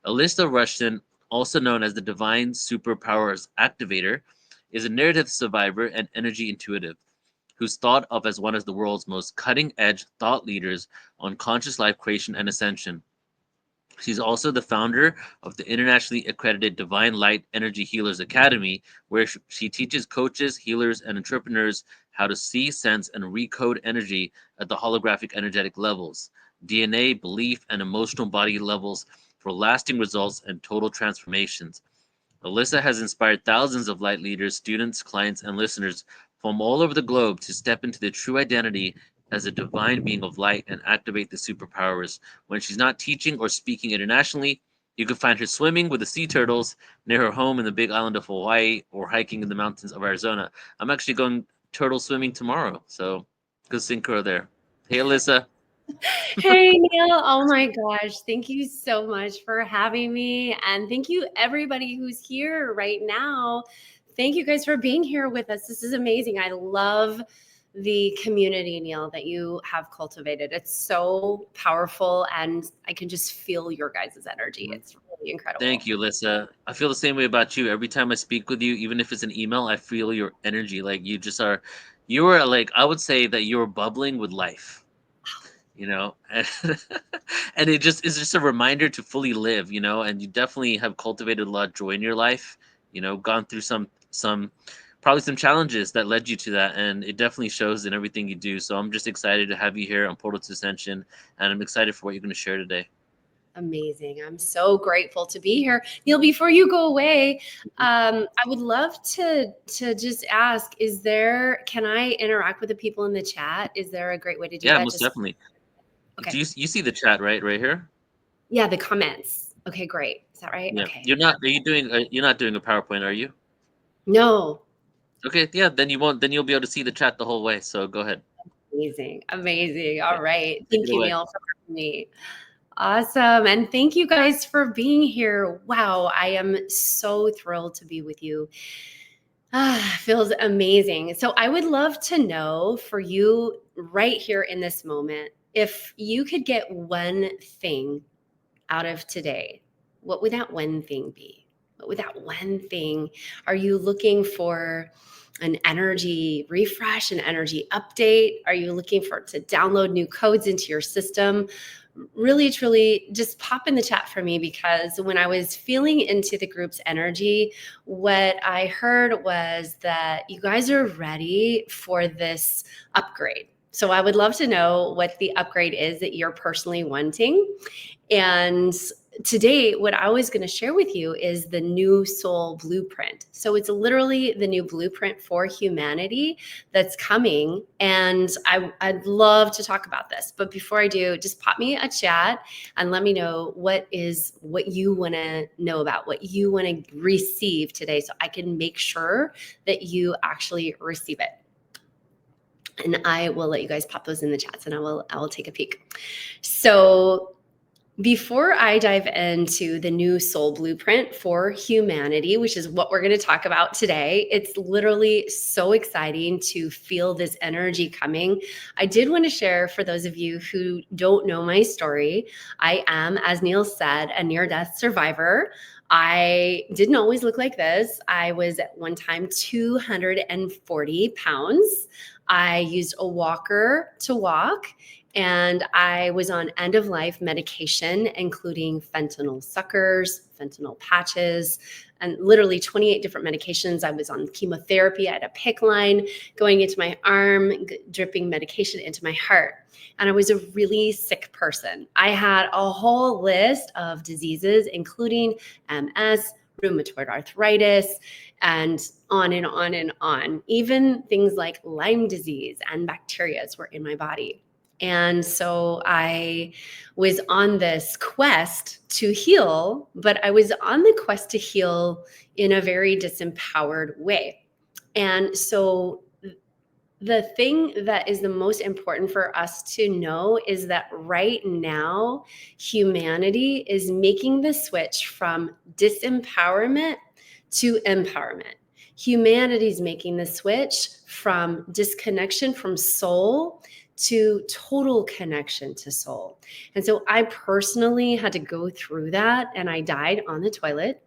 Alyssa Rushton, also known as the Divine Superpowers Activator, is a narrative survivor and energy intuitive who's thought of as one of the world's most cutting-edge thought leaders on conscious life creation and ascension. She's also the founder of the internationally accredited Divine Light Energy Healers Academy, where she teaches coaches, healers, and entrepreneurs how to see, sense, and recode energy at the holographic energetic levels, DNA, belief, and emotional body levels for lasting results and total transformations. Alyssa has inspired thousands of light leaders, students, clients, and listeners from all over the globe to step into their true identity as a divine being of light and activate the superpowers. When she's not teaching or speaking internationally, you can find her swimming with the sea turtles near her home in the big island of Hawaii or hiking in the mountains of Arizona. I'm actually going turtle swimming tomorrow, so good synchro there. Hey, Alyssa. Hey, Neil. Oh my gosh. Thank you so much for having me. And thank you, everybody who's here right now. Thank you guys for being here with us. This is amazing. I love the community, Neil, that you have cultivated. It's so powerful, and I can just feel your guys' energy. It's really incredible. Thank you, Alyssa. I feel the same way about you. Every time I speak with you, even if it's an email, I feel your energy. Like you just are, you are like, I would say that you're bubbling with life, you know, and, and it just is just a reminder to fully live, you know, and you definitely have cultivated a lot of joy in your life, you know, gone through some, probably some challenges that led you to that. And it definitely shows in everything you do. So I'm just excited to have you here on Portal to Ascension, and I'm excited for what you're going to share today. Amazing. I'm so grateful to be here. Neil, before you go away, I would love to just ask, can I interact with the people in the chat? Is there a great way to do Yeah, that? most definitely. Okay. Do you see the chat right here? Yeah, the comments. Okay, great. Is that right? Yeah. Okay. You're not, are you doing, you're not doing a PowerPoint, are you? No. Okay, yeah, then you won't, then you'll be able to see the chat the whole way. So go ahead. Amazing. Amazing. Yeah, All right. take Thank it you, away. Neil, for having me. Awesome. And thank you guys for being here. Wow. I am so thrilled to be with you. Feels amazing. So I would love to know for you right here in this moment, if you could get one thing out of today, what would that one thing be? What would that one thing? Are you looking for an energy refresh, an energy update? Are you looking for to download new codes into your system? Really, truly, just pop in the chat for me, because when I was feeling into the group's energy, what I heard was that you guys are ready for this upgrade. So I would love to know what the upgrade is that you're personally wanting. And today, what I was going to share with you is the new soul blueprint. So it's literally the new blueprint for humanity that's coming. And I'd love to talk about this. But before I do, just pop me a chat and let me know what you want to know about, what you want to receive today, so I can make sure that you actually receive it. And I will let you guys pop those in the chats, and I will take a peek. So before I dive into the new soul blueprint for humanity, which is what we're going to talk about today, it's literally so exciting to feel this energy coming. I did want to share, for those of you who don't know my story, I am, as Neil said, a near-death survivor. I didn't always look like this. I was at one time 240 pounds. I used a walker to walk, and I was on end-of-life medication, including fentanyl suckers, fentanyl patches, and literally 28 different medications. I was on chemotherapy. I had a PICC line going into my arm, dripping medication into my heart. And I was a really sick person. I had a whole list of diseases, including MS, rheumatoid arthritis, and on and on and on. Even things like Lyme disease and bacteria were in my body. And so I was on this quest to heal, but I was on the quest to heal in a very disempowered way. And so the thing that is the most important for us to know is that right now, humanity is making the switch from disempowerment to empowerment. Humanity is making the switch from disconnection from soul to total connection to soul. And so I personally had to go through that, and I died on the toilet.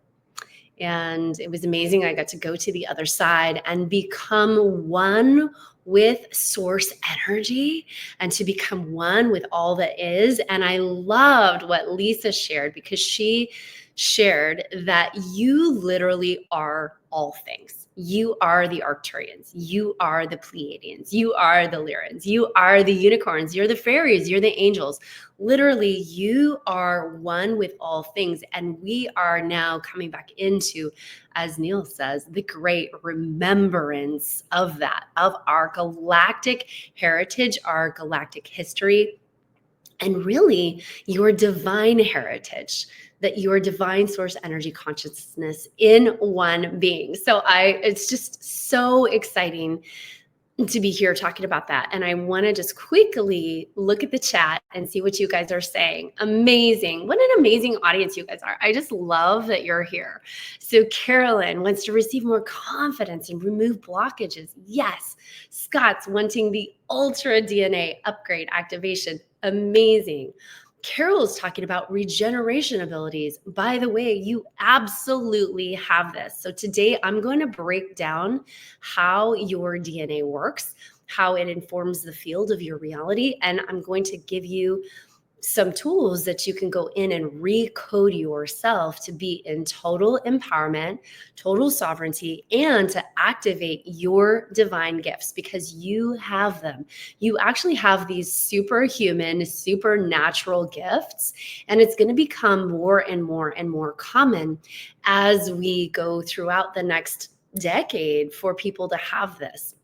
And it was amazing. I got to go to the other side and become one with source energy and to become one with all that is. And I loved what Lisa shared, because she shared that you literally are all things. You are the Arcturians. You are the Pleiadians. You are the Lyrans. You are the unicorns. You're the fairies. You're the angels. Literally, you are one with all things. And we are now coming back into, as Neil says, the great remembrance of that, of our galactic heritage, our galactic history, and really your divine heritage, that your divine source energy consciousness in one being. So it's just so exciting to be here talking about that. And I want to just quickly look at the chat and see what you guys are saying. Amazing. What an amazing audience you guys are. I just love that you're here. So Carolyn wants to receive more confidence and remove blockages. Yes. Scott's wanting the ultra DNA upgrade activation. Amazing. Carol's talking about regeneration abilities. By the way, you absolutely have this. So today I'm going to break down how your DNA works, how it informs the field of your reality, and I'm going to give you some tools that you can go in and recode yourself to be in total empowerment, total sovereignty, and to activate your divine gifts, because you have them. You actually have these superhuman, supernatural gifts, and it's going to become more and more and more common as we go throughout the next decade for people to have this.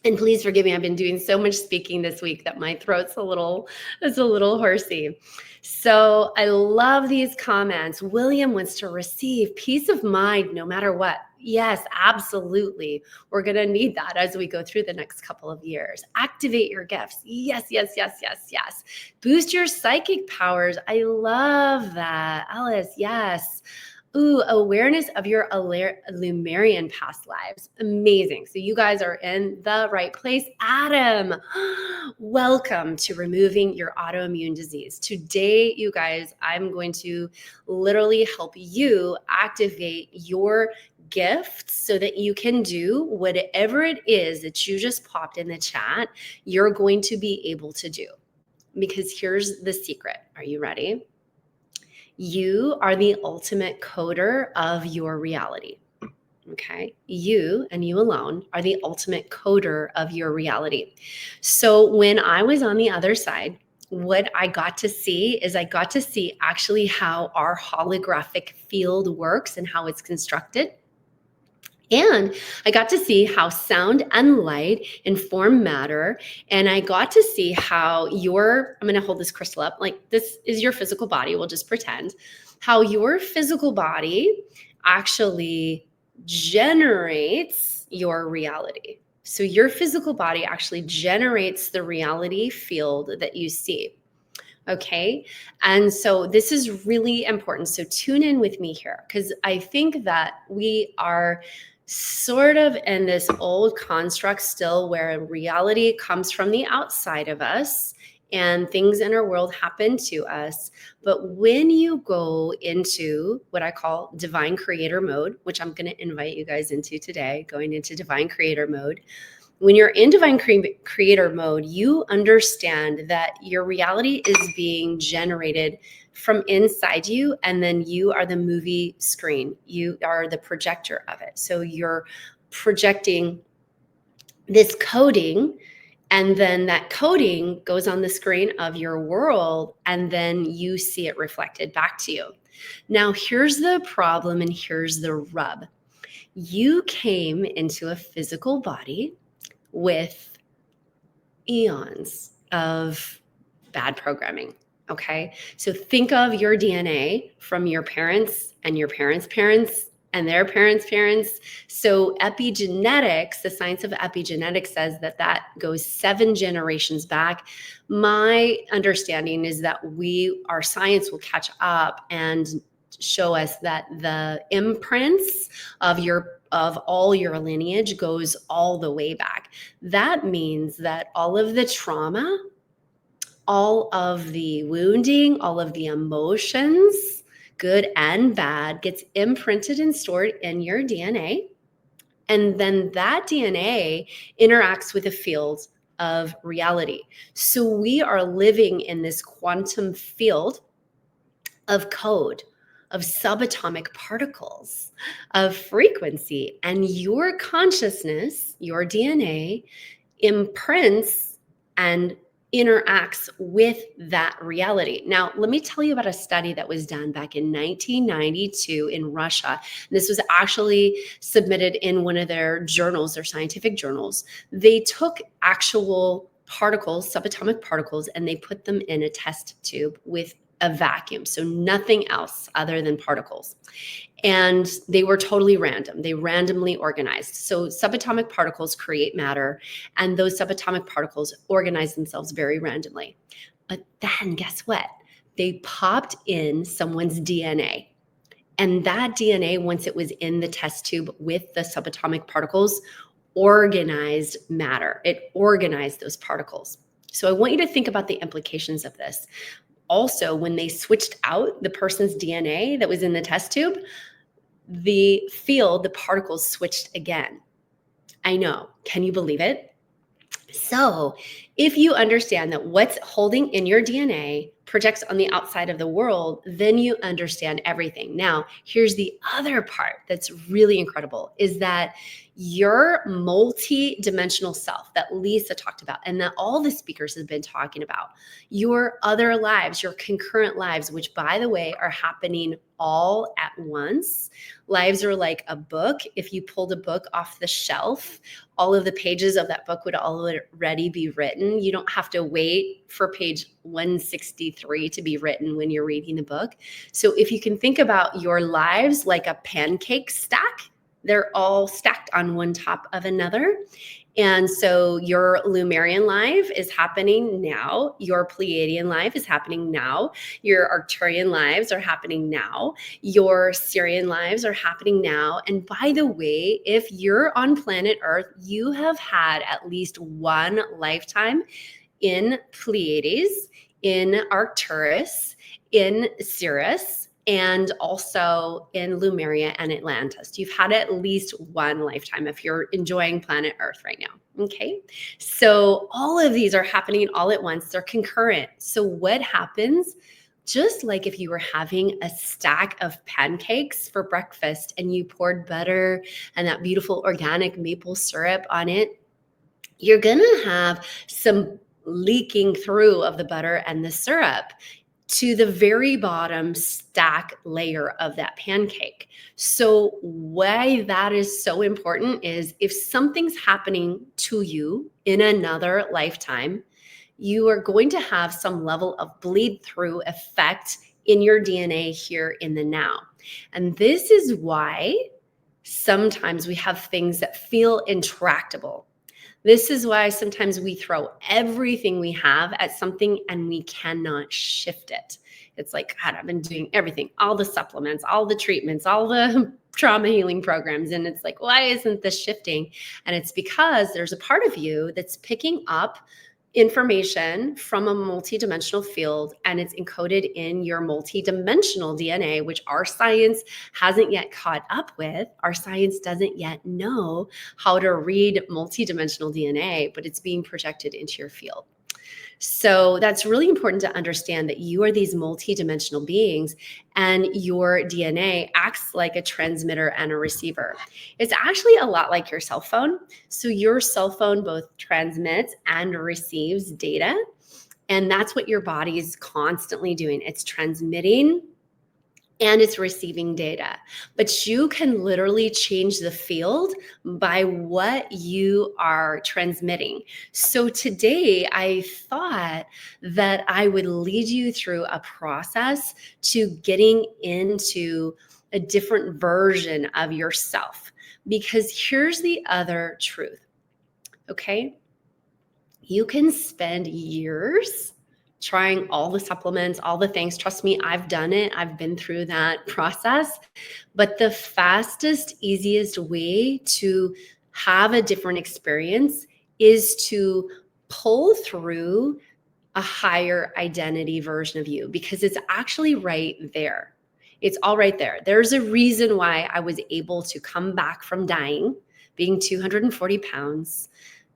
And please forgive me, I've been doing so much speaking this week that my throat's a little horsey. So I love these comments. William wants to receive peace of mind no matter what. Yes, absolutely. We're going to need that as we go through the next couple of years. Activate your gifts. Yes, yes, yes, yes, yes. Boost your psychic powers. I love that. Alice, yes. Ooh, awareness of your Lemurian past lives. Amazing. So you guys are in the right place. Adam, welcome to removing your autoimmune disease. Today, you guys, I'm going to literally help you activate your gifts so that you can do whatever it is that you just popped in the chat, you're going to be able to do. Because here's the secret. Are you ready? You are the ultimate coder of your reality. Okay. You and you alone are the ultimate coder of your reality. So when I was on the other side, what I got to see is actually how our holographic field works and how it's constructed. And I got to see how sound and light inform matter. And I got to see how I'm going to hold this crystal up, like this is your physical body. We'll just pretend how your physical body actually generates your reality. So your physical body actually generates the reality field that you see. Okay. And so this is really important. So tune in with me here, because I think that we are sort of in this old construct still where reality comes from the outside of us and things in our world happen to us. But when you go into what I call divine creator mode, which I'm going to invite you guys into today, going into divine creator mode, when you're in divine creator mode, you understand that your reality is being generated from inside you, and then you are the movie screen. You are the projector of it. So you're projecting this coding, and then that coding goes on the screen of your world, and then you see it reflected back to you. Now, here's the problem, and here's the rub. You came into a physical body with eons of bad programming. Okay. So think of your DNA from your parents and your parents' parents and their parents' parents. So epigenetics, the science of epigenetics says that goes 7 generations back. My understanding is that our science will catch up and show us that the imprints of all your lineage goes all the way back. That means that all of the trauma, all of the wounding, all of the emotions, good and bad, gets imprinted and stored in your DNA. And then that DNA interacts with a field of reality. So we are living in this quantum field of code, of subatomic particles, of frequency. And your consciousness, your DNA, imprints and interacts with that reality. Now, let me tell you about a study that was done back in 1992 in Russia. This was actually submitted in one of their journals, their scientific journals. They took actual particles, subatomic particles, and they put them in a test tube with a vacuum, so nothing else other than particles. And they were totally random. They randomly organized. So subatomic particles create matter, and those subatomic particles organize themselves very randomly. But then guess what? They popped in someone's DNA. And that DNA, once it was in the test tube with the subatomic particles, organized matter. It organized those particles. So I want you to think about the implications of this. Also, when they switched out the person's DNA that was in the test tube, the field, the particles switched again. I know. Can you believe it? So, if you understand that what's holding in your DNA projects on the outside of the world, then you understand everything. Now, here's the other part that's really incredible is that your multi-dimensional self that Lisa talked about and that all the speakers have been talking about, your other lives, your concurrent lives, which by the way are happening all at once. Lives are like a book. If you pulled a book off the shelf, all of the pages of that book would already be written. You don't have to wait for page 163 to be written when you're reading the book. So if you can think about your lives like a pancake stack, they're all stacked on one top of another. And so your Lumerian life is happening now. Your Pleiadian life is happening now. Your Arcturian lives are happening now. Your Sirian lives are happening now. And by the way, if you're on planet Earth, you have had at least one lifetime in Pleiades, in Arcturus, in Sirius, and also in Lemuria and Atlantis. You've had at least one lifetime if you're enjoying planet Earth right now. Okay. So all of these are happening all at once. They're concurrent. So what happens? Just like if you were having a stack of pancakes for breakfast and you poured butter and that beautiful organic maple syrup on it, you're going to have some leaking through of the butter and the syrup to the very bottom stack layer of that pancake. So why that is so important is if something's happening to you in another lifetime, you are going to have some level of bleed through effect in your DNA here in the now. And this is why sometimes we have things that feel intractable. This is why sometimes we throw everything we have at something and we cannot shift it. It's like, God, I've been doing everything, all the supplements, all the treatments, all the trauma healing programs. And it's like, why isn't this shifting? And it's because there's a part of you that's picking up information from a multidimensional field and it's encoded in your multidimensional DNA, which our science hasn't yet caught up with. Our science doesn't yet know how to read multidimensional DNA, but it's being projected into your field. So that's really important to understand that you are these multidimensional beings and your DNA acts like a transmitter and a receiver. It's actually a lot like your cell phone. So your cell phone both transmits and receives data. And that's what your body is constantly doing. It's transmitting and it's receiving data. But you can literally change the field by what you are transmitting. So today I thought that I would lead you through a process to getting into a different version of yourself. Because here's the other truth, okay? You can spend years trying all the supplements, all the things. Trust me, I've done it. I've been through that process. But the fastest, easiest way to have a different experience is to pull through a higher identity version of you, because it's actually right there. It's all right there. There's a reason why I was able to come back from dying, being 240 pounds,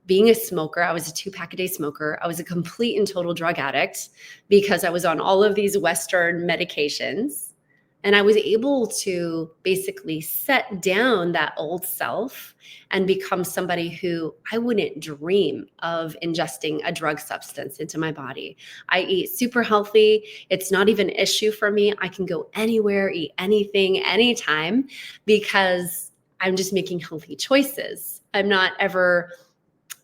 being a smoker. I was a 2-pack-a-day smoker. I was a complete and total drug addict because I was on all of these Western medications. And I was able to basically set down that old self and become somebody who I wouldn't dream of ingesting a drug substance into my body. I eat super healthy. It's not even an issue for me. I can go anywhere, eat anything, anytime, because I'm just making healthy choices. I'm not ever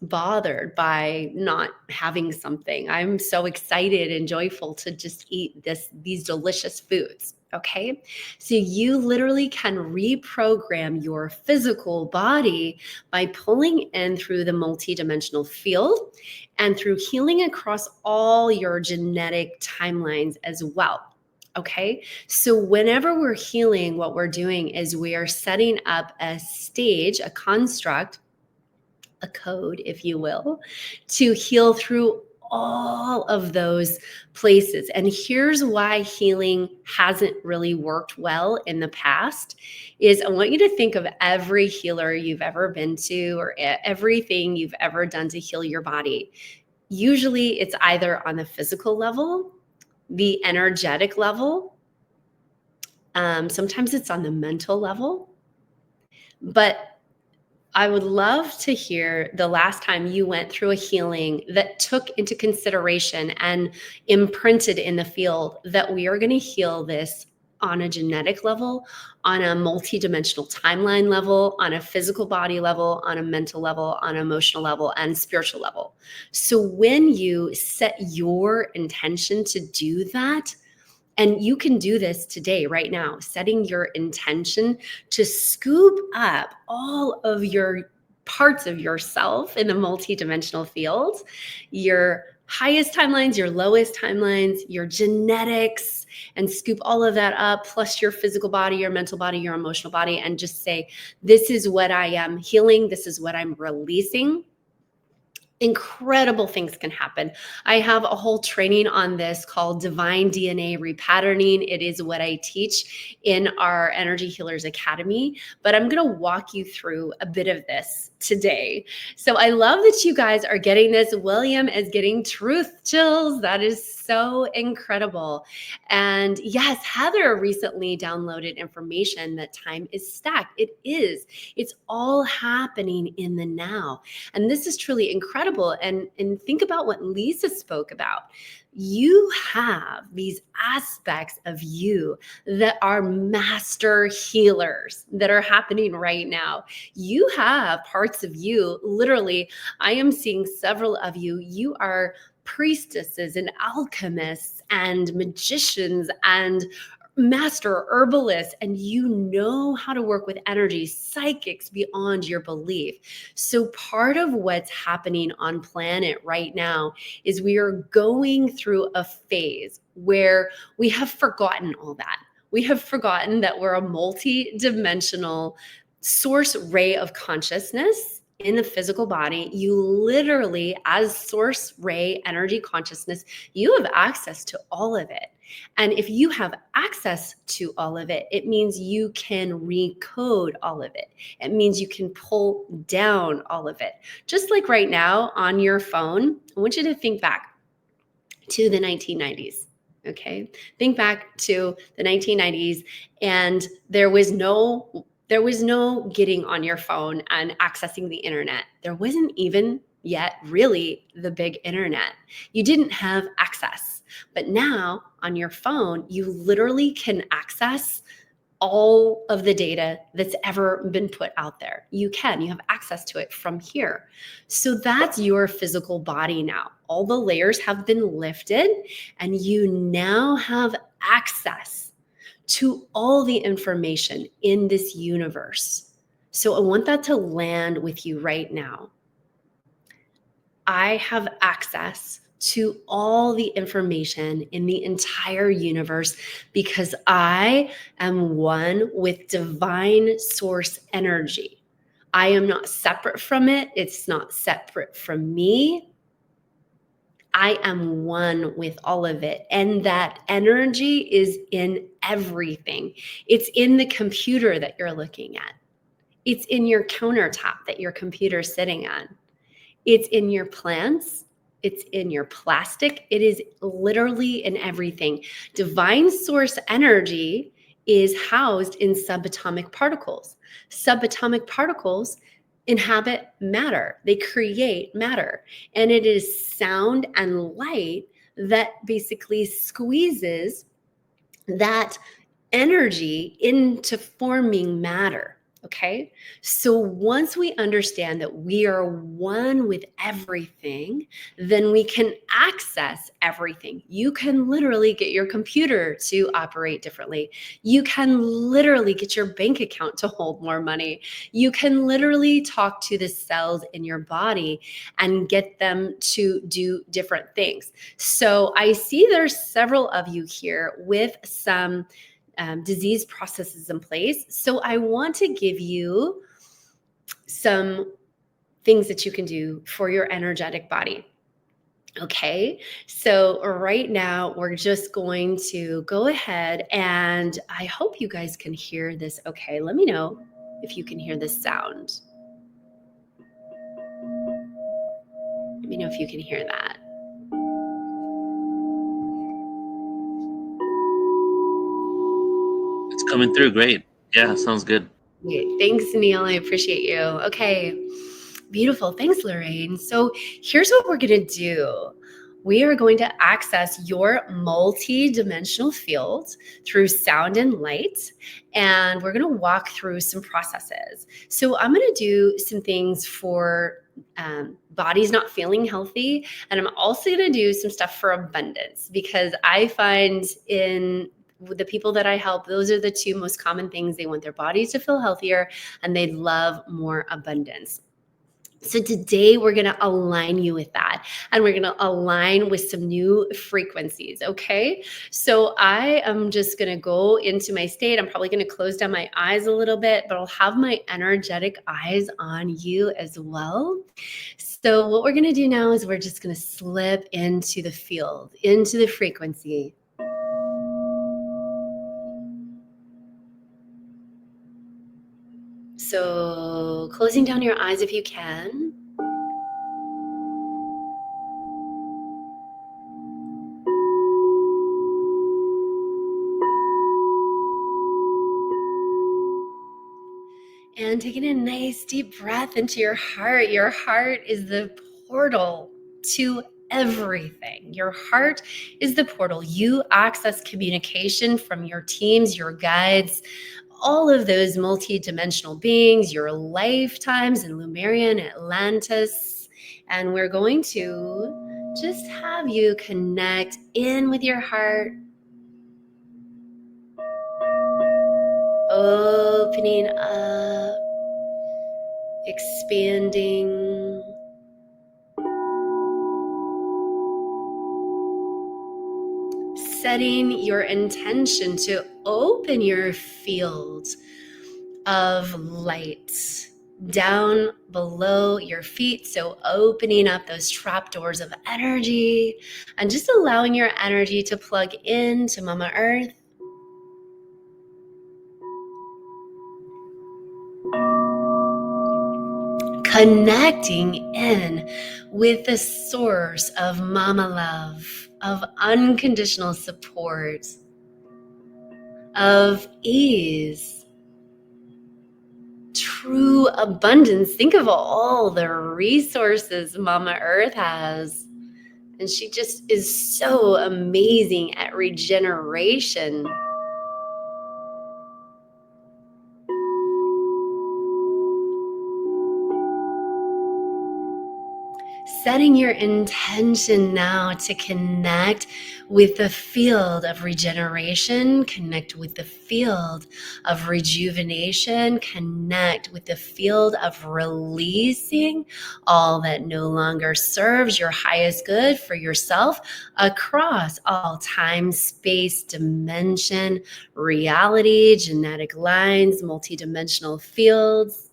bothered by not having something. I'm so excited and joyful to just eat these delicious foods. Okay. So you literally can reprogram your physical body by pulling in through the multidimensional field and through healing across all your genetic timelines as well. Okay. So whenever we're healing, what we're doing is we are setting up a stage, a construct, a code, if you will, to heal through all of those places. And here's why healing hasn't really worked well in the past is I want you to think of every healer you've ever been to or everything you've ever done to heal your body. Usually it's either on the physical level, the energetic level, sometimes it's on the mental level, but I would love to hear the last time you went through a healing that took into consideration and imprinted in the field that we are going to heal this on a genetic level, on a multidimensional timeline level, on a physical body level, on a mental level, on an emotional level, and spiritual level. So when you set your intention to do that, and you can do this today, right now, setting your intention to scoop up all of your parts of yourself in the multidimensional field, your highest timelines, your lowest timelines, your genetics, and scoop all of that up, plus your physical body, your mental body, your emotional body, and just say, this is what I am healing. This is what I'm releasing. Incredible things can happen. I have a whole training on this called Divine DNA Repatterning. It is what I teach in our Energy Healers Academy, but I'm going to walk you through a bit of this today. So I love that you guys are getting this. William is getting truth chills. That is so incredible. And yes, Heather recently downloaded information that time is stacked. It is. It's all happening in the now. And this is truly incredible. And think about what Lisa spoke about. You have these aspects of you that are master healers that are happening right now. You have parts of you, literally, I am seeing several of you. You are priestesses and alchemists and magicians and master herbalists, and you know how to work with energy, psychics beyond your belief. So part of what's happening on planet right now is we are going through a phase where we have forgotten all that. We have forgotten that we're a multi-dimensional source ray of consciousness in the physical body. You literally, as source ray energy consciousness, you have access to all of it. And if you have access to all of it, it means you can recode all of it. It means you can pull down all of it. Just like right now on your phone, I want you to think back to the 1990s. Okay. Think back to the 1990s, and there was no getting on your phone and accessing the internet. There wasn't even yet really the big internet. You didn't have access. But now on your phone, you literally can access all of the data that's ever been put out there. You have access to it from here. So that's your physical body now. All the layers have been lifted, and you now have access to all the information in this universe. So I want that to land with you right now. I have access to all the information in the entire universe because I am one with divine source energy. I am not separate from it. It's not separate from me. I am one with all of it. And that energy is in everything. It's in the computer that you're looking at. It's in your countertop that your computer's sitting on. It's in your plants. It's in your plastic. It is literally in everything. Divine source energy is housed in subatomic particles. Subatomic particles inhabit matter, they create matter. And it is sound and light that basically squeezes that energy into forming matter. Okay. So once we understand that we are one with everything, then we can access everything. You can literally get your computer to operate differently. You can literally get your bank account to hold more money. You can literally talk to the cells in your body and get them to do different things. So I see there's several of you here with some disease processes in place. So I want to give you some things that you can do for your energetic body. Okay, so right now we're just going to go ahead and I hope you guys can hear this. Okay, let me know if you can hear this sound. Let me know if you can hear that. It's coming through great. Yeah, sounds good. Great. Thanks, Neil. I appreciate you. Okay. Beautiful. Thanks, Lorraine. So here's what we're going to do. We are going to access your multi-dimensional field through sound and light, and we're going to walk through some processes. So I'm going to do some things for bodies not feeling healthy, and I'm also going to do some stuff for abundance because I find in the people that I help, those are the two most common things. They want their bodies to feel healthier and they love more abundance. So today we're going to align you with that and we're going to align with some new frequencies. Okay. So I am just going to go into my state. I'm probably going to close down my eyes a little bit, but I'll have my energetic eyes on you as well. So what we're going to do now is we're just going to slip into the field, into the frequency. So closing down your eyes if you can. And taking a nice deep breath into your heart. Your heart is the portal to everything. Your heart is the portal. You access communication from your teams, your guides, all of those multi-dimensional beings, your lifetimes in Lemurian, Atlantis. And we're going to just have you connect in with your heart, opening up, expanding, setting your intention to open your field of light down below your feet. So opening up those trapdoors of energy and just allowing your energy to plug into Mama Earth. Connecting in with the source of Mama love, of unconditional support, of ease, true abundance. Think of all the resources Mama Earth has. And she just is so amazing at regeneration. setting your intention now to connect with the field of regeneration, connect with the field of rejuvenation, connect with the field of releasing all that no longer serves your highest good for yourself across all time, space, dimension, reality, genetic lines, multidimensional fields.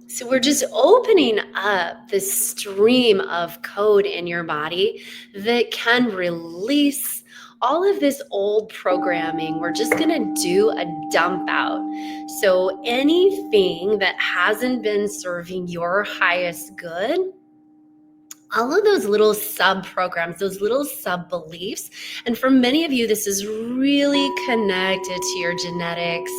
So we're just opening up this stream of code in your body that can release all of this old programming. We're just going to do a dump out. So anything that hasn't been serving your highest good, all of those little sub programs, those little sub beliefs. And for many of you, this is really connected to your genetics.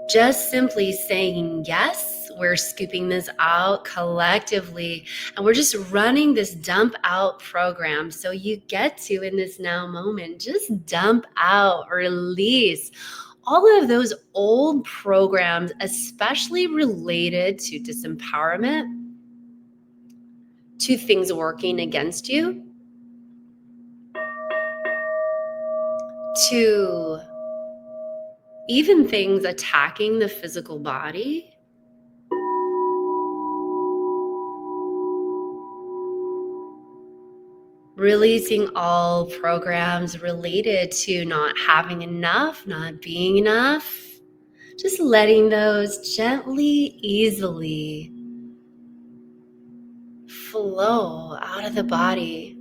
Just simply saying yes, we're scooping this out collectively, and we're just running this dump out program. So you get to, in this now moment, just dump out, release all of those old programs, especially related to disempowerment, to things working against you, to even things attacking the physical body. Releasing all programs related to not having enough, not being enough. Just letting those gently, easily flow out of the body.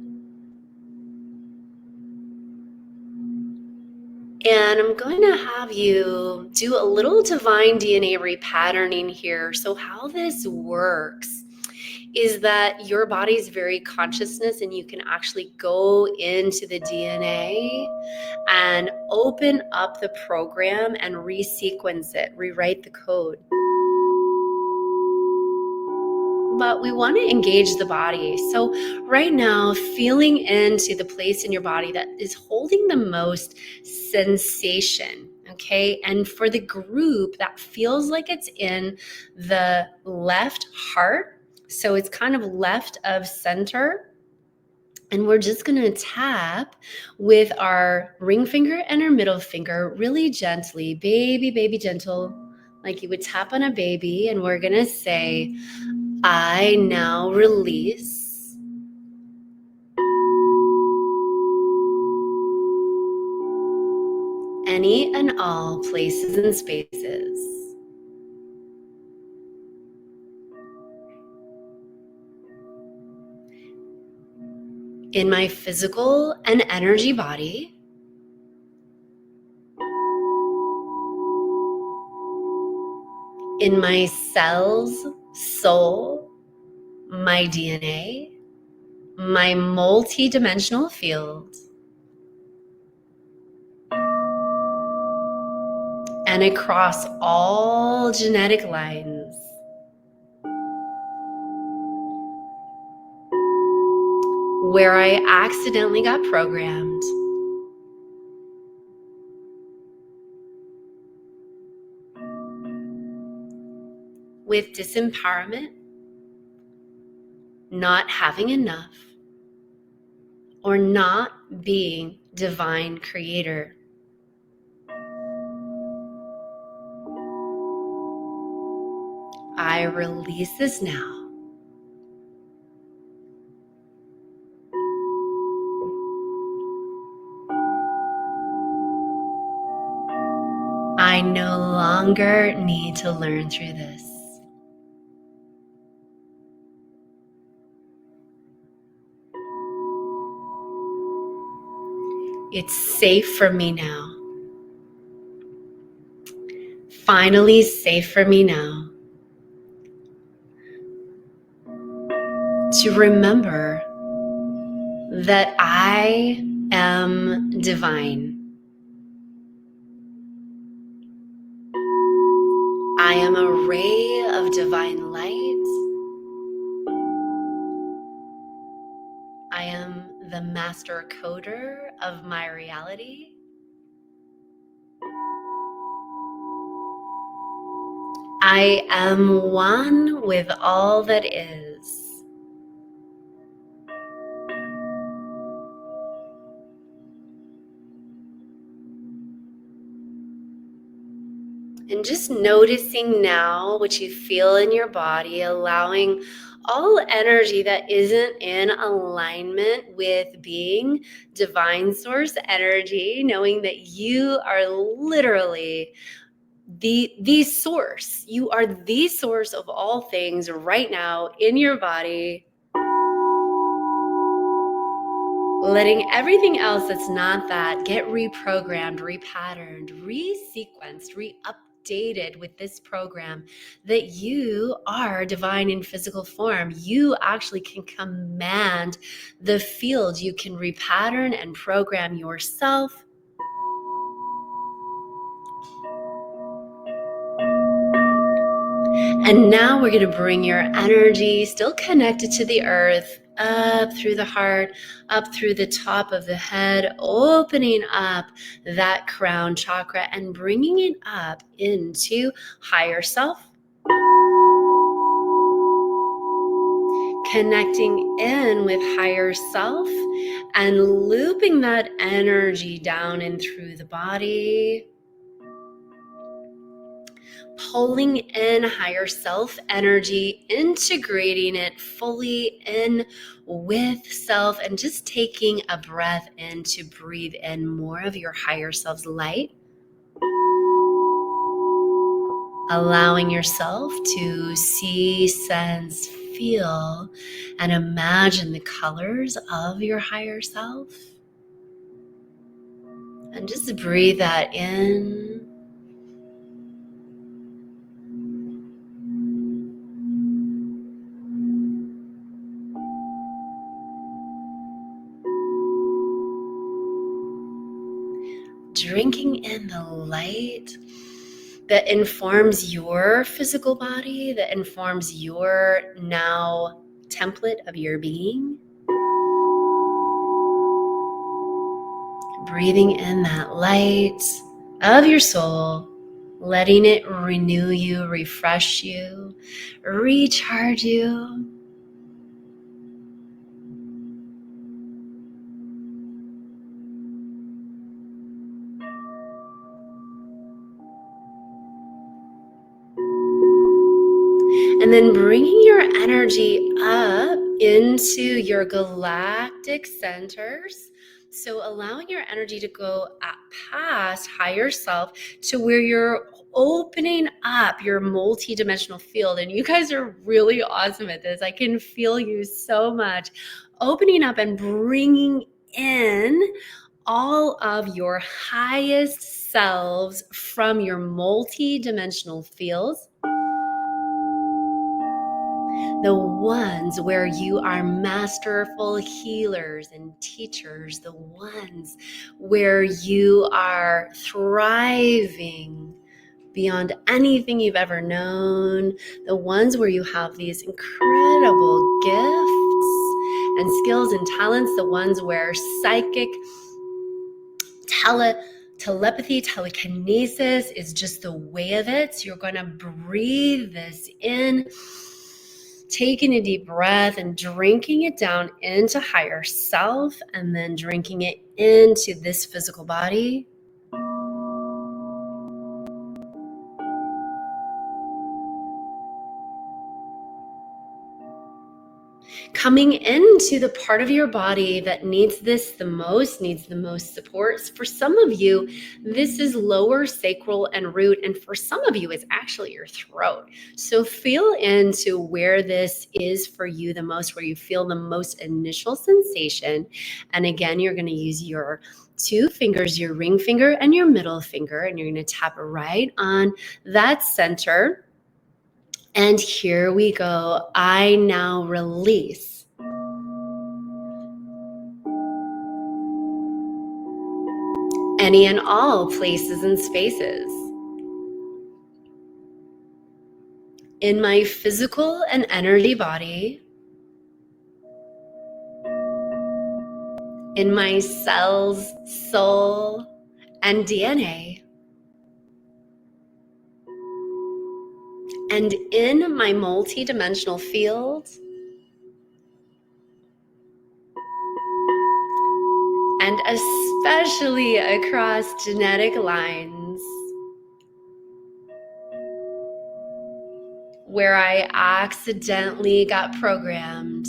And I'm going to have you do a little divine DNA repatterning here. So how this works is that your body's very consciousness, and you can actually go into the DNA and open up the program and resequence it, rewrite the code. But we want to engage the body. So right now, feeling into the place in your body that is holding the most sensation, okay? And for the group, that feels like it's in the left heart. So it's kind of left of center. And we're just going to tap with our ring finger and our middle finger really gently, baby, gentle, like you would tap on a baby. And we're going to say, I now release any and all places and spaces in my physical and energy body in my cells, soul, my DNA, my multi-dimensional field, and across all genetic lines. Where I accidentally got programmed. With disempowerment, not having enough, or not being divine creator. I release this now. I no longer need to learn through this. It's safe for me now. Finally safe for me now to remember that I am divine. I am a ray of divine light. I am the master coder of my reality. I am one with all that is. And just noticing now what you feel in your body, allowing all energy that isn't in alignment with being divine source energy, knowing that you are literally the source. You are the source of all things right now in your body. Letting everything else that's not that get reprogrammed, repatterned, resequenced, re-updated with this program that you are divine in physical form. You actually can command the field. You can repattern and program yourself. And now we're going to bring your energy, still connected to the earth, up through the heart, up through the top of the head, opening up that crown chakra and bringing it up into higher self. Connecting in with higher self and looping that energy down and through the body. Pulling in higher self energy, integrating it fully in with self, and just taking a breath in to breathe in more of your higher self's light. Allowing yourself to see, sense, feel, and imagine the colors of your higher self. And just breathe that in. Drinking in the light that informs your physical body, that informs your now template of your being. Breathing in that light of your soul, letting it renew you, refresh you, recharge you. And then bringing your energy up into your galactic centers. So allowing your energy to go past higher self to where you're opening up your multi-dimensional field. And you guys are really awesome at this. I can feel you so much. Opening up and bringing in all of your highest selves from your multi-dimensional fields. The ones where you are masterful healers and teachers, the ones where you are thriving beyond anything you've ever known, the ones where you have these incredible gifts and skills and talents, the ones where psychic telepathy, telekinesis is just the way of it. So you're going to breathe this in, taking a deep breath and drinking it down into higher self, and then drinking it into this physical body. Coming into the part of your body that needs this the most, needs the most support. For some of you, this is lower sacral and root, and for some of you, it's actually your throat. So feel into where this is for you the most, where you feel the most initial sensation. And again, you're going to use your 2 fingers, your ring finger and your middle finger, and you're going to tap right on that center. And here we go. I now release. Any and all places and spaces in my physical and energy body in my cells, soul, and DNA. And in my multidimensional field, and especially across genetic lines, where I accidentally got programmed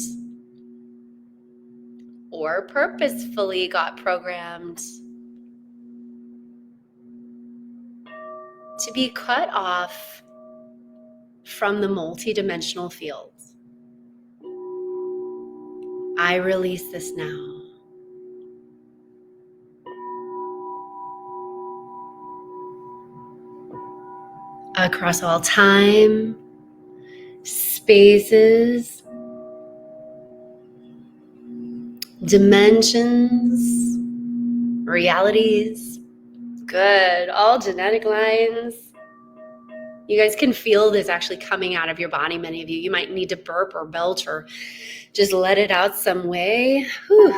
or purposefully got programmed to be cut off from the multidimensional fields. I release this now. Across all time, spaces, dimensions, realities. Good. All genetic lines. You guys can feel this actually coming out of your body. Many of you, you might need to burp or belch or just let it out some way. Whew.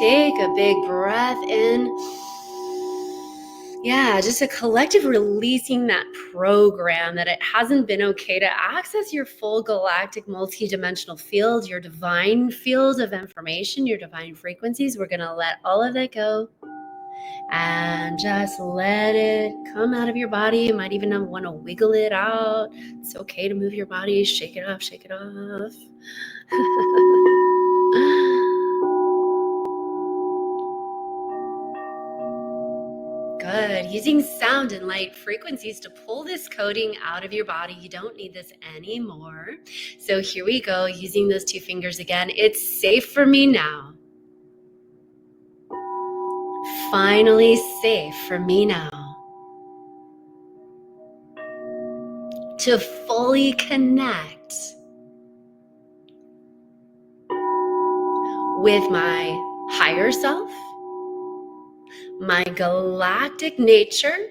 Take a big breath in. Yeah, just a collective releasing that program that it hasn't been okay to access your full galactic multidimensional field, your divine field of information, your divine frequencies. We're going to let all of that go and just let it come out of your body. You might even want to wiggle it out. It's okay to move your body, shake it off, shake it off. Good. Using sound and light frequencies to pull this coding out of your body. You don't need this anymore. So here we go, using those two fingers again. It's safe for me now. Finally safe for me now to fully connect with my higher self, my galactic nature,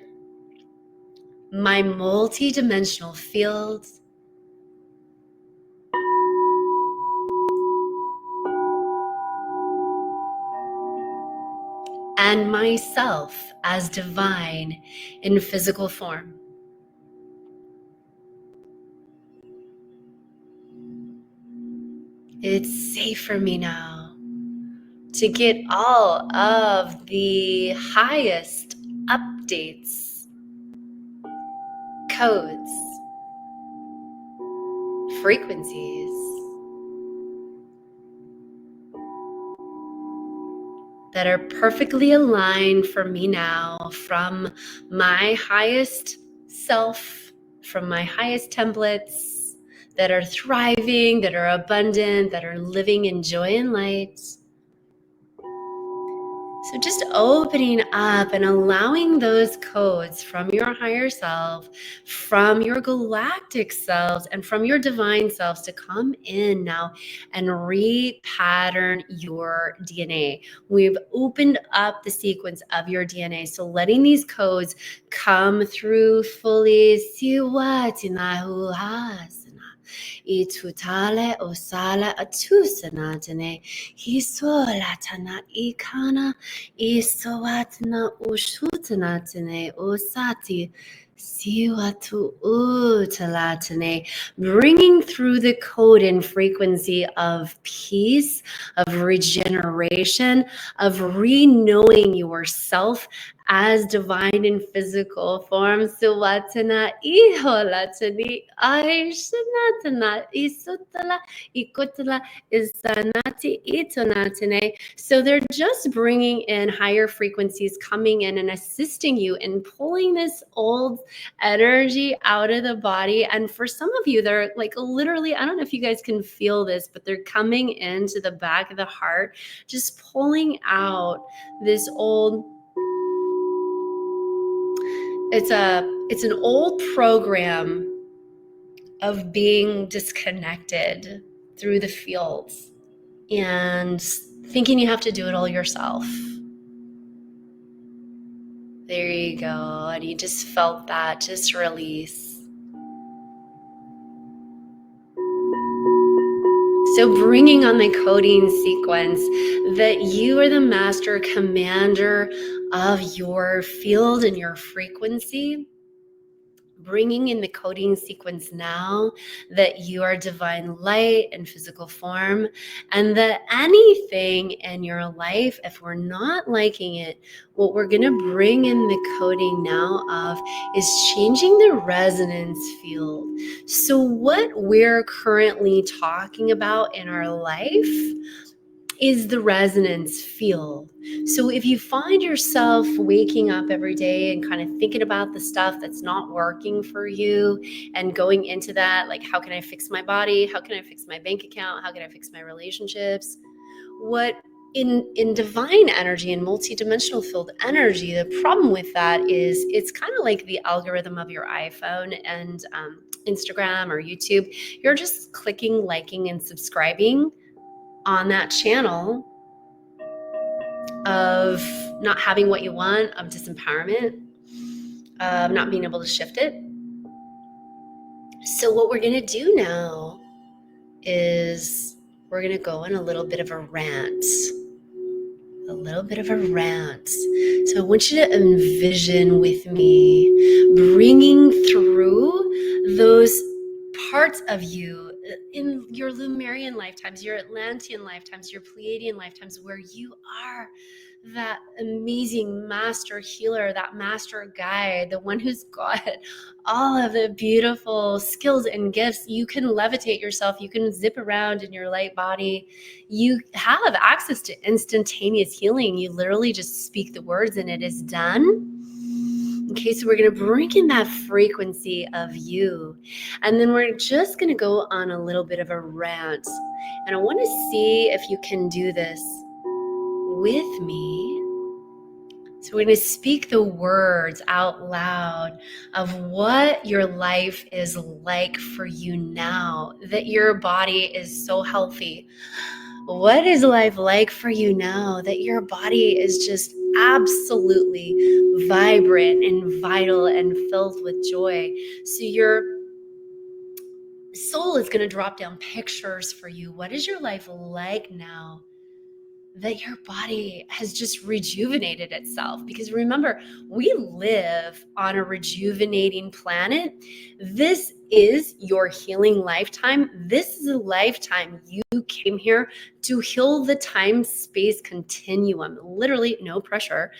my multidimensional fields, and myself as divine in physical form. It's safe for me now to get all of the highest updates, codes, frequencies that are perfectly aligned for me now from my highest self, from my highest templates that are thriving, that are abundant, that are living in joy and light. So just opening up and allowing those codes from your higher self, from your galactic selves, and from your divine selves to come in now and repattern your DNA. We've opened up the sequence of your DNA. So letting these codes come through fully. Itutale osala atusanatane hisolatana ikana isowatna ushutanatane osati siwatu utalatane, bringing through the code and frequency of peace, of regeneration, of re-knowing yourself as divine in physical form. Suwatana iholatani aishanatana isutala ikutala isanati itonatane. So they're just bringing in higher frequencies, coming in and assisting you in pulling this old energy out of the body. And for some of you, they're like literally, I don't know if you guys can feel this, but they're coming into the back of the heart, just pulling out this old, it's an old program of being disconnected through the fields and thinking you have to do it all yourself. There you go. And you just felt that just release. So bringing on the coding sequence that you are the master commander of your field and your frequency, bringing in the coding sequence now that you are divine light and physical form, and that anything in your life, if we're not liking it, what we're going to bring in the coding now of is changing the resonance field. So what we're currently talking about in our life is the resonance field. So if you find yourself waking up every day and kind of thinking about the stuff that's not working for you and going into that, like, how can I fix my body? How can I fix my bank account? How can I fix my relationships? What in divine energy and multidimensional field energy, the problem with that is it's kind of like the algorithm of your iPhone and Instagram or YouTube. You're just clicking, liking, and subscribing on that channel of not having what you want, of disempowerment, of not being able to shift it. So what we're going to do now is we're going to go on a little bit of a rant. A little bit of a rant. So I want you to envision with me bringing through those parts of you in your Lumerian lifetimes, your Atlantean lifetimes, your Pleiadian lifetimes, where you are that amazing master healer, that master guide, the one who's got all of the beautiful skills and gifts. You can levitate yourself. You can zip around in your light body. You have access to instantaneous healing. You literally just speak the words and it is done. Okay, so we're going to bring in that frequency of you. And then we're just going to go on a little bit of a rant. And I want to see if you can do this with me. So we're going to speak the words out loud of what your life is like for you now, that your body is so healthy. What is life like for you now that your body is just absolutely vibrant and vital and filled with joy? So your soul is going to drop down pictures for you. What is your life like now that your body has just rejuvenated itself? Because remember, we live on a rejuvenating planet. This is your healing lifetime. This is a lifetime you came here to heal the time-space continuum. Literally, no pressure.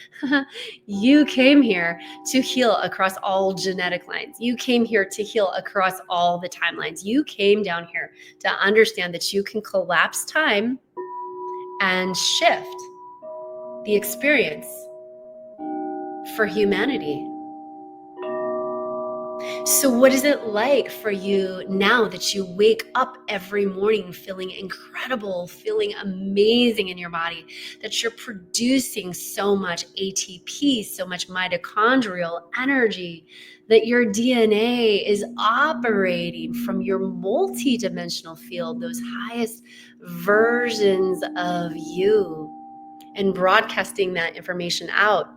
You came here to heal across all genetic lines. You came here to heal across all the timelines. You came down here to understand that you can collapse time and shift the experience for humanity. So what is it like for you now that you wake up every morning feeling incredible, feeling amazing in your body, that you're producing so much ATP, so much mitochondrial energy, that your DNA is operating from your multidimensional field, those highest versions of you, and broadcasting that information out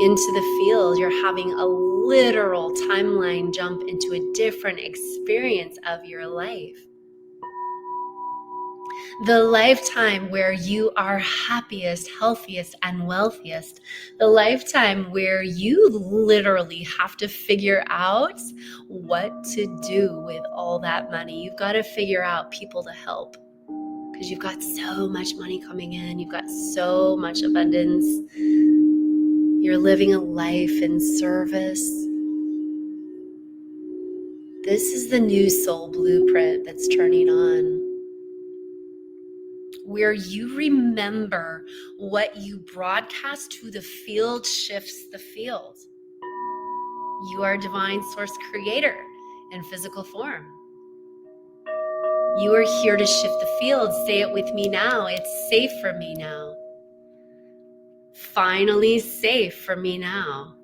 into the field? You're having a literal timeline jump into a different experience of your life. The lifetime where you are happiest, healthiest, and wealthiest. The lifetime where you literally have to figure out what to do with all that money. You've got to figure out people to help, because you've got so much money coming in. You've got so much abundance. You're living a life in service. This is the new soul blueprint that's turning on, where you remember what you broadcast to the field shifts the field. You are a divine source creator in physical form. You are here to shift the field. Say it with me now. It's safe for me now. Finally safe for me now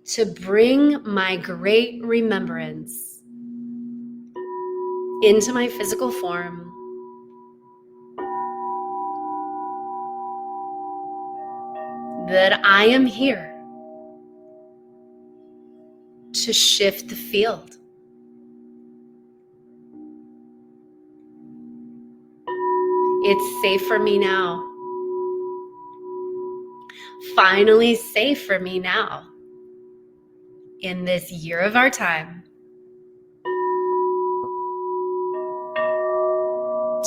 to bring my great remembrance into my physical form, that I am here to shift the field. It's safe for me now. Finally safe for me now. In this year of our time,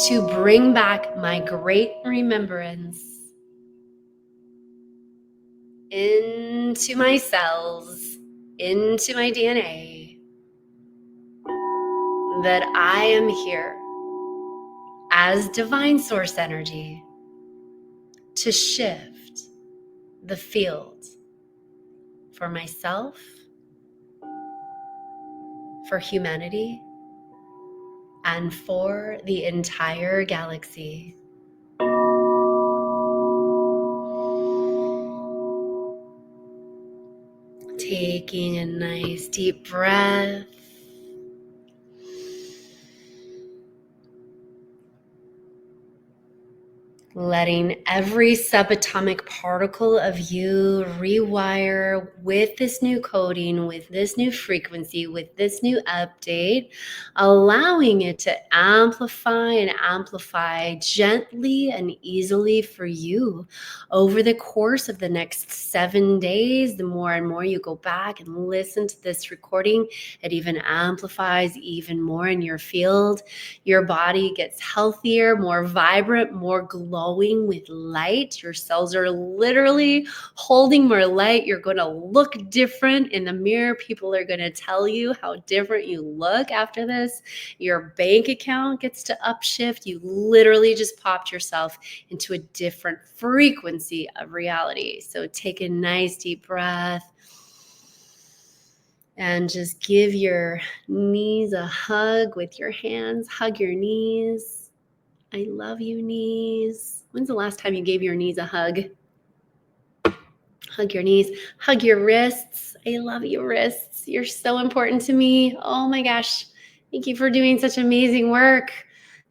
to bring back my great remembrance into my cells, into my DNA, that I am here as divine source energy to shift the field for myself, for humanity, and for the entire galaxy. Taking a nice deep breath. Letting every subatomic particle of you rewire with this new coding, with this new frequency, with this new update, allowing it to amplify and amplify gently and easily for you over the course of the next 7 days. The more and more you go back and listen to this recording, it even amplifies even more in your field. Your body gets healthier, more vibrant, more glowing with light. Your cells are literally holding more light. You're going to look different in the mirror. People are going to tell you how different you look after this. Your bank account gets to upshift. You literally just popped yourself into a different frequency of reality. So take a nice deep breath. And just give your knees a hug with your hands. Hug your knees. I love you, knees. When's the last time you gave your knees a hug? Hug your knees. Hug your wrists. I love your wrists. You're so important to me. Oh my gosh. Thank you for doing such amazing work.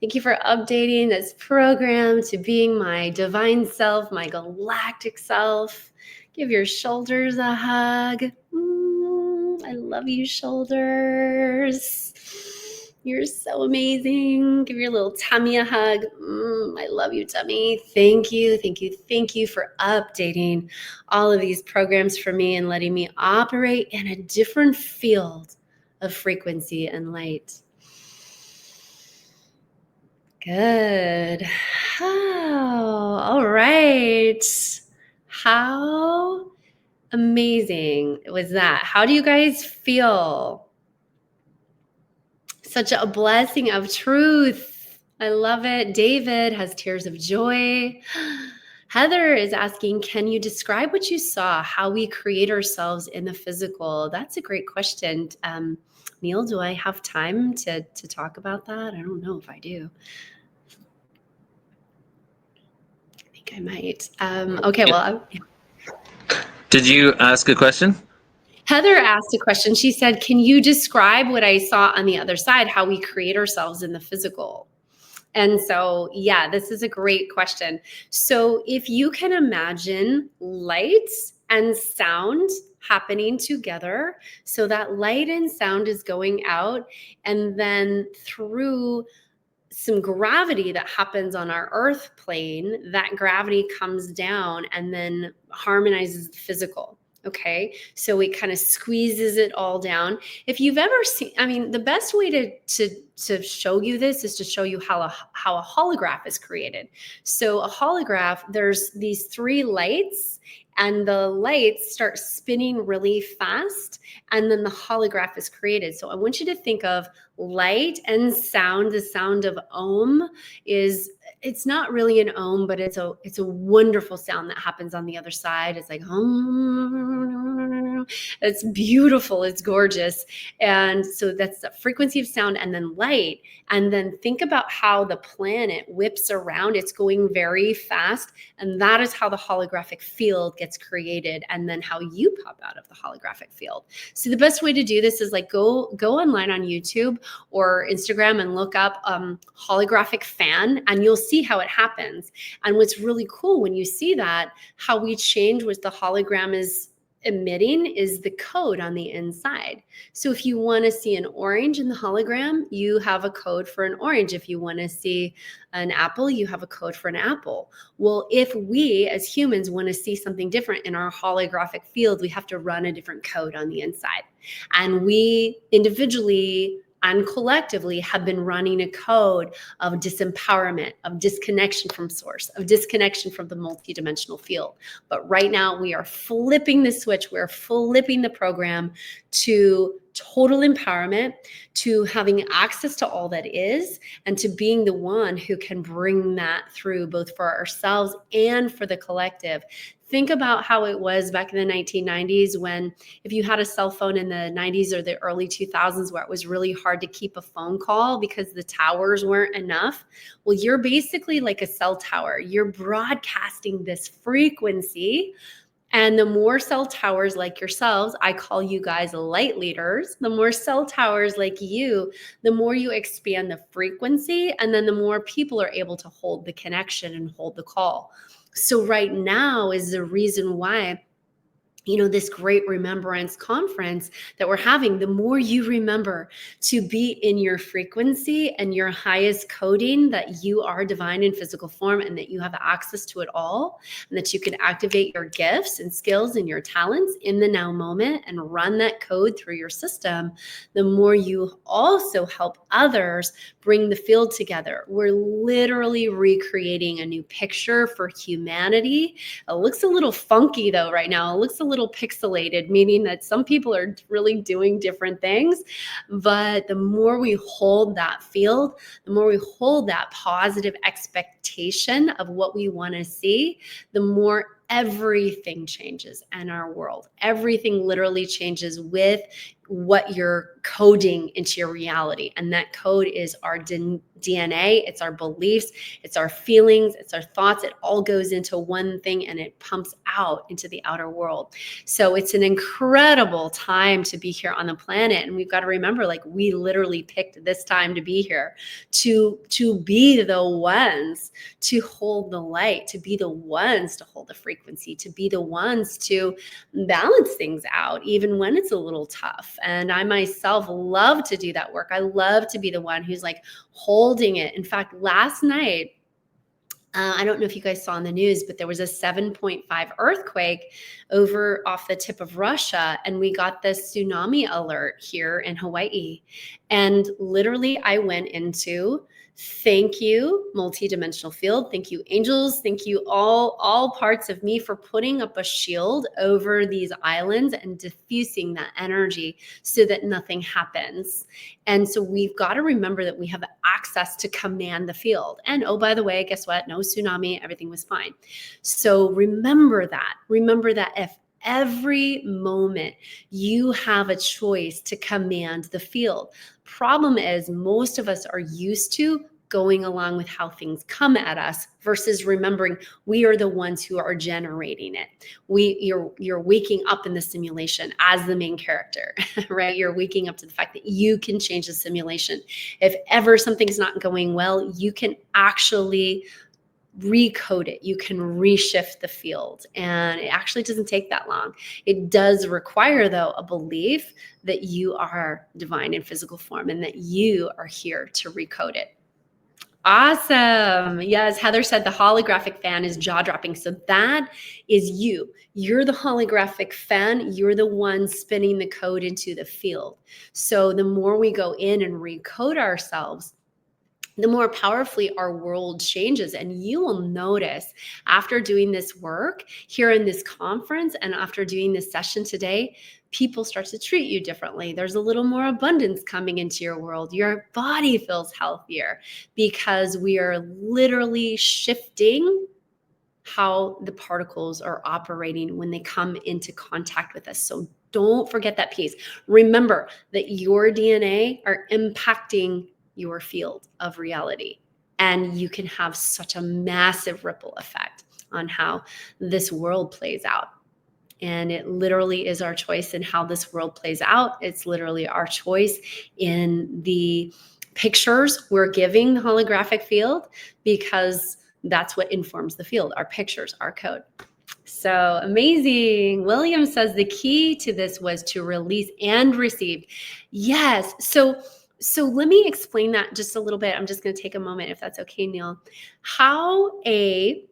Thank you for updating this program to being my divine self, my galactic self. Give your shoulders a hug. I love you, shoulders. You're so amazing. Give your little tummy a hug. I love you, tummy. Thank you, thank you, thank you for updating all of these programs for me and letting me operate in a different field of frequency and light. Good. Oh, all right. How amazing was that? How do you guys feel? Such a blessing of truth. I love it. David has tears of joy. Heather is asking, can you describe what you saw, how we create ourselves in the physical? That's a great question. Neil, do I have time to talk about that? I don't know if I do. I think I might. Okay, well. Did you ask a question? Heather asked a question. She said, can you describe what I saw on the other side, how we create ourselves in the physical? And so, yeah, this is a great question. So if you can imagine light and sound happening together, so that light and sound is going out, and then through some gravity that happens on our earth plane, that gravity comes down and then harmonizes the physical. Okay, so it kind of squeezes it all down. If you've ever seen, I mean, the best way to show you this is to show you how a holograph is created. So a holograph, there's these 3 lights, and the lights start spinning really fast, and then the holograph is created. So I want you to think of light and sound. The sound of Om it's not really an Om, but it's a wonderful sound that happens on the other side. It's like it's beautiful, it's gorgeous. And so that's the frequency of sound, and then light. And then think about how the planet whips around. It's going very fast, and that is how the holographic field gets created, and then how you pop out of the holographic field. So the best way to do this is like go online on YouTube or Instagram and look up holographic fan, and you'll see how it happens. And what's really cool when you see that, how we change with the hologram is emitting is the code on the inside. So if you want to see an orange in the hologram, you have a code for an orange. If you want to see an apple, you have a code for an apple. Well, if we as humans want to see something different in our holographic field, we have to run a different code on the inside. And we individually and collectively have been running a code of disempowerment, of disconnection from source, of disconnection from the multidimensional field. But right now we are flipping the switch. We're flipping the program to total empowerment, to having access to all that is, and to being the one who can bring that through both for ourselves and for the collective. Think about how it was back in the 1990s when, if you had a cell phone in the 90s or the early 2000s, where it was really hard to keep a phone call because the towers weren't enough. Well, you're basically like a cell tower. You're broadcasting this frequency. And the more cell towers like yourselves, I call you guys light leaders, the more cell towers like you, the more you expand the frequency, and then the more people are able to hold the connection and hold the call. So right now is the reason why, this great remembrance conference that we're having, the more you remember to be in your frequency and your highest coding, that you are divine in physical form and that you have access to it all, and that you can activate your gifts and skills and your talents in the now moment and run that code through your system, the more you also help others bring the field together. We're literally recreating a new picture for humanity. It looks a little funky though right now. It looks a little pixelated, meaning that some people are really doing different things. But the more we hold that field, the more we hold that positive expectation of what we want to see, the more everything changes in our world. Everything literally changes with what you're coding into your reality. And that code is our DNA, it's our beliefs, it's our feelings, it's our thoughts. It all goes into one thing and it pumps out into the outer world. So it's an incredible time to be here on the planet. And we've got to remember, like, we literally picked this time to be here, to be the ones to hold the light, to be the ones to hold the frequency, to be the ones to balance things out, even when it's a little tough. And I myself love to do that work. I love to be the one who's like holding it. In fact, last night, I don't know if you guys saw in the news, but there was a 7.5 earthquake over off the tip of Russia. And we got this tsunami alert here in Hawaii. And literally I went into, thank you, multidimensional field. Thank you, angels. Thank you, all parts of me, for putting up a shield over these islands and diffusing that energy so that nothing happens. And so we've got to remember that we have access to command the field. And oh, by the way, guess what? No tsunami, everything was fine. So remember that. Remember that if every moment you have a choice to command the field. Problem is, most of us are used to going along with how things come at us versus remembering we are the ones who are generating it. You're waking up in the simulation as the main character, right? You're waking up to the fact that you can change the simulation. If ever something's not going well, you can actually recode it. You can reshift the field, and it actually doesn't take that long. It does require, though, a belief that you are divine in physical form and that you are here to recode it. Awesome. Yes, Heather said the holographic fan is jaw-dropping. So that is you. You're the holographic fan. You're the one spinning the code into the field. So the more we go in and recode ourselves, the more powerfully our world changes. And you will notice, after doing this work here in this conference and after doing this session today, people start to treat you differently. There's a little more abundance coming into your world. Your body feels healthier because we are literally shifting how the particles are operating when they come into contact with us. So don't forget that piece. Remember that your DNA are impacting your field of reality, and you can have such a massive ripple effect on how this world plays out. And it literally is our choice in how this world plays out. It's literally our choice in the pictures we're giving the holographic field, because that's what informs the field, our pictures, our code. So amazing. William says the key to this was to release and receive. Yes. So let me explain that just a little bit. I'm just going to take a moment if that's okay, Neil. How a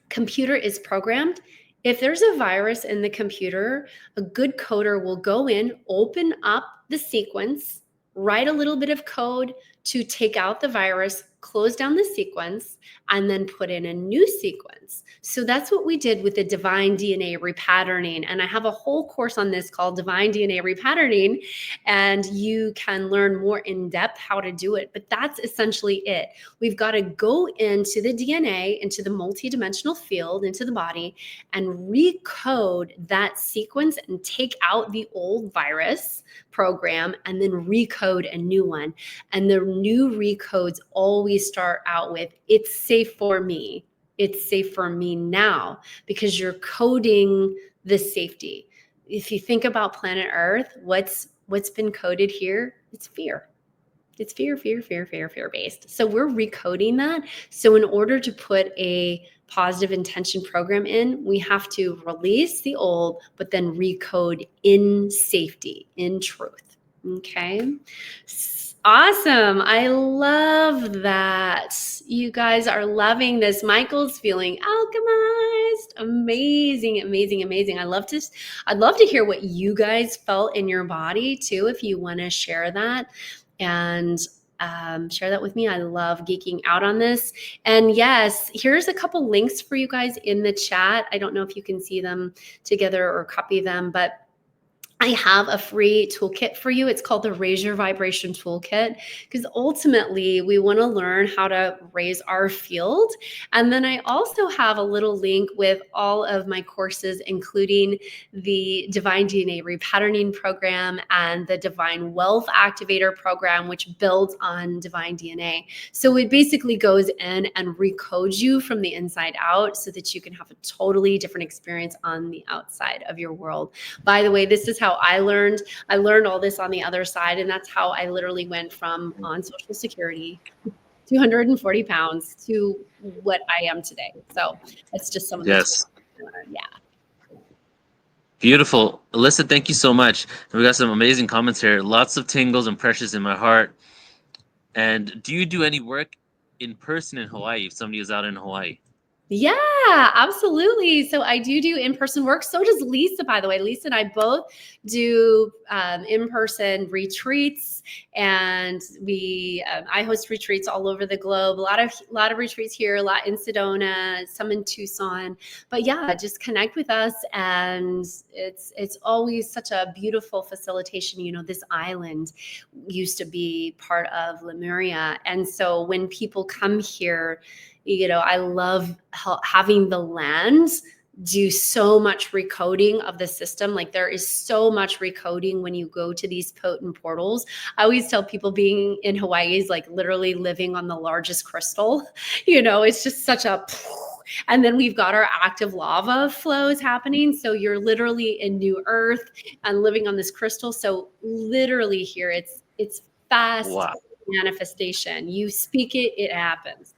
computer is programmed. If there's a virus in the computer, a good coder will go in, open up the sequence, write a little bit of code to take out the virus, close down the sequence, and then put in a new sequence. So that's what we did with the divine DNA repatterning. And I have a whole course on this called Divine DNA Repatterning, and you can learn more in depth how to do it. But that's essentially it. We've got to go into the DNA, into the multidimensional field, into the body, and recode that sequence and take out the old virus program and then recode a new one. And the new recodes always start out with, it's safe for me. It's safe for me now, because you're coding the safety. If you think about planet Earth, what's been coded here? It's fear. It's fear, fear, fear, fear, fear based. So we're recoding that. So in order to put a positive intention program in, we have to release the old, but then recode in safety, in truth. Okay. Awesome. I love that. You guys are loving this. Michael's feeling alchemized. Amazing, amazing, amazing. I'd love to hear what you guys felt in your body too, if you want to share that. And share that with me. I love geeking out on this. And yes, here's a couple links for you guys in the chat. I don't know if you can see them together or copy them, but I have a free toolkit for you. It's called the Raise Your Vibration Toolkit, because ultimately we want to learn how to raise our field. And then I also have a little link with all of my courses, including the Divine DNA Repatterning Program and the Divine Wealth Activator Program, which builds on Divine DNA. So it basically goes in and recodes you from the inside out so that you can have a totally different experience on the outside of your world. By the way, this is how I learned. I learned all this on the other side, and that's how I literally went from on Social Security, 240 pounds, to what I am today. So that's just some of the tools. Yes. Yeah. Beautiful. Alyssa, thank you so much. We got some amazing comments here. Lots of tingles and pressures in my heart. And do you do any work in person in Hawaii if somebody is out in Hawaii? Yeah, absolutely. So I do in-person work. So does Lisa, by the way. Lisa and I both do in-person retreats, and I host retreats all over the globe. A lot of retreats here, a lot in Sedona, some in Tucson. But yeah, just connect with us, and it's always such a beautiful facilitation. You know, this island used to be part of Lemuria, and so when people come here, you know, I love having the land do so much recoding of the system. Like, there is so much recoding when you go to these potent portals. I always tell people being in Hawaii is like literally living on the largest crystal. You know, it's just such a, and then we've got our active lava flows happening. So you're literally in New Earth and living on this crystal. So literally here, it's fast Wow. manifestation. You speak it, it happens.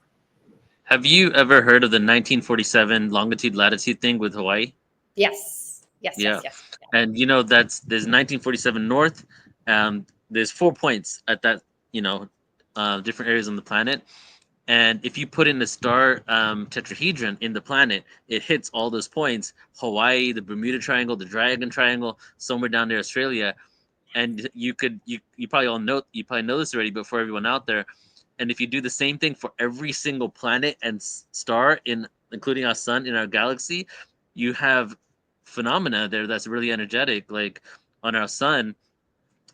Have you ever heard of the 1947 longitude latitude thing with Hawaii? Yes. Yes, Yeah. yes, yes. And you know there's 1947 north. There's 4 points at that, different areas on the planet. And if you put in the star tetrahedron in the planet, it hits all those points: Hawaii, the Bermuda Triangle, the Dragon Triangle, somewhere down there, Australia. And you probably know this already, but for everyone out there, and if you do the same thing for every single planet and star including our sun in our galaxy, you have phenomena there that's really energetic. Like on our sun,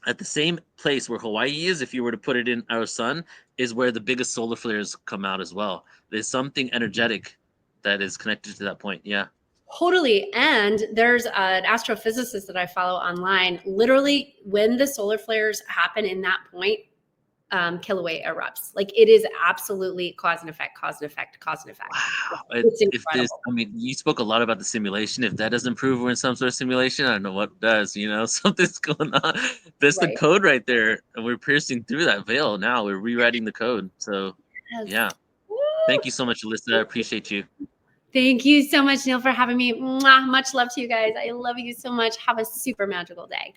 at the same place where Hawaii is, if you were to put it in our sun, is where the biggest solar flares come out as well. There's something energetic that is connected to that point. Yeah. Totally. And there's an astrophysicist that I follow online. Literally, when the solar flares happen in that point, Kilauea erupts. Like, it is absolutely cause and effect, cause and effect, cause and effect. Wow. It's If this, incredible. I mean, you spoke a lot about the simulation. If that doesn't prove we're in some sort of simulation, I don't know what does. Something's going on. That's the Right. code right there. And we're piercing through that veil now. We're rewriting the code. So, Yes. yeah. Woo! Thank you so much, Alyssa. I appreciate you. Thank you so much, Neil, for having me. Mwah, much love to you guys. I love you so much. Have a super magical day.